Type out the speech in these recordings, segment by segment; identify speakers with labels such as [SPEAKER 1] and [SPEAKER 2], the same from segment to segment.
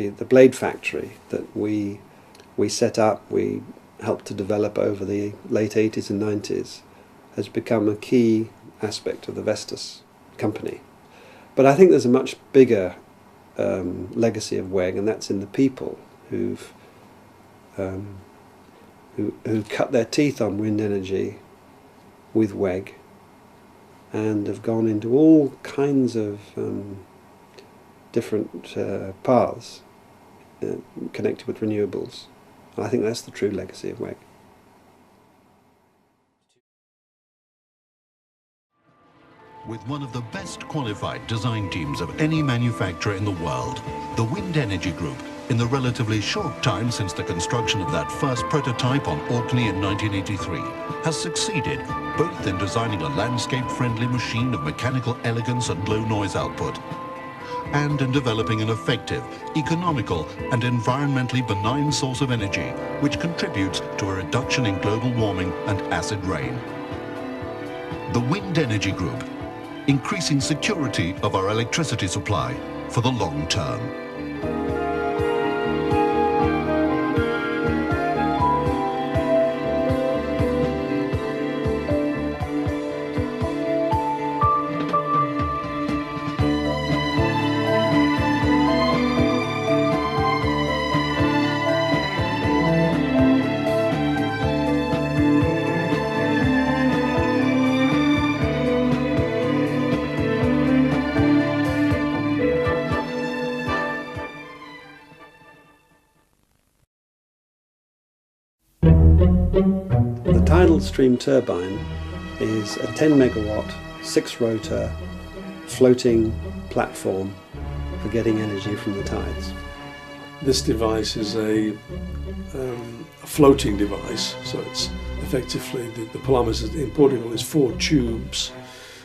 [SPEAKER 1] the blade factory that we set up, we helped to develop over the late 80s and 90s, has become a key aspect of the Vestas company. But I think there's a much bigger legacy of WEG, and that's in the people who cut their teeth on wind energy with WEG and have gone into all kinds of different paths connected with renewables. And I think that's the true legacy of WEG.
[SPEAKER 2] With one of the best qualified design teams of any manufacturer in the world, the Wind Energy Group, in the relatively short time since the construction of that first prototype on Orkney in 1983, has succeeded both in designing a landscape-friendly machine of mechanical elegance and low noise output, and in developing an effective, economical and environmentally benign source of energy which contributes to a reduction in global warming and acid rain. The Wind Energy Group, increasing security of our electricity supply for the long term.
[SPEAKER 1] The tidal stream turbine is a 10 megawatt, 6 rotor floating platform for getting energy from the tides.
[SPEAKER 3] This device is a floating device, so it's effectively the parameters in Portugal is 4 tubes,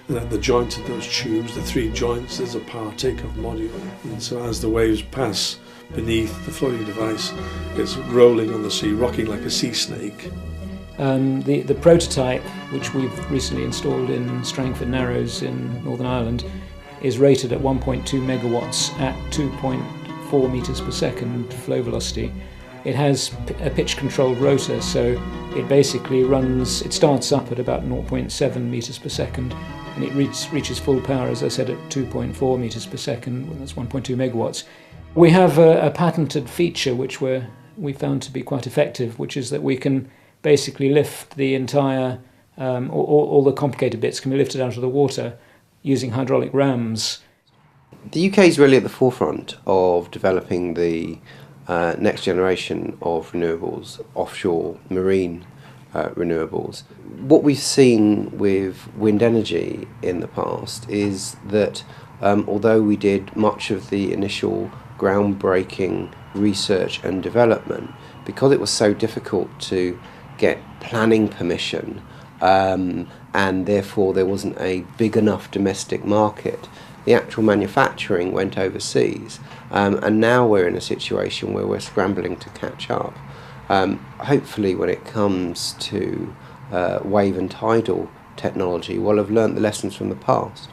[SPEAKER 3] and at the joint of those tubes, the 3 joints, there's a power takeoff module, and so as the waves pass beneath the floating device, it's rolling on the sea, rocking like a sea snake.
[SPEAKER 4] The prototype, which we've recently installed in Strangford Narrows in Northern Ireland, is rated at 1.2 megawatts at 2.4 meters per second flow velocity. It has a pitch-controlled rotor, so it basically runs, it starts up at about 0.7 meters per second, and it reaches full power, as I said, at 2.4 meters per second, when that's 1.2 megawatts. We have a patented feature which we found to be quite effective, which is that we can basically lift the entire, all the complicated bits can be lifted out of the water using hydraulic rams.
[SPEAKER 5] The UK is really at the forefront of developing the next generation of renewables, offshore marine renewables. What we've seen with wind energy in the past is that although we did much of the initial groundbreaking research and development, because it was so difficult to get planning permission and therefore there wasn't a big enough domestic market, the actual manufacturing went overseas, and now we're in a situation where we're scrambling to catch up. Hopefully when it comes to wave and tidal technology, we'll have learnt the lessons from the past.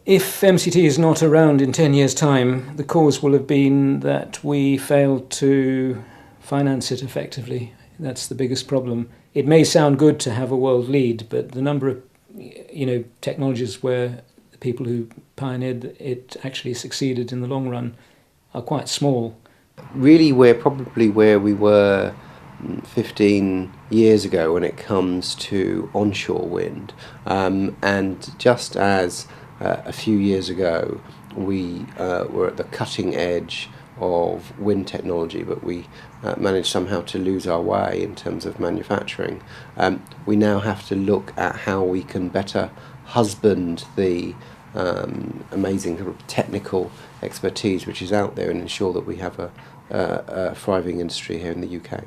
[SPEAKER 4] If MCT is not around in 10 years' time, the cause will have been that we failed to finance it effectively. That's the biggest problem. It may sound good to have a world lead, but the number of technologies where the people who pioneered it actually succeeded in the long run are quite small.
[SPEAKER 5] Really, we're probably where we were 15 years ago when it comes to onshore wind, and just as a few years ago we were at the cutting edge of wind technology, but we managed somehow to lose our way in terms of manufacturing. We now have to look at how we can better husband the amazing sort of technical expertise which is out there and ensure that we have a thriving industry here in the UK.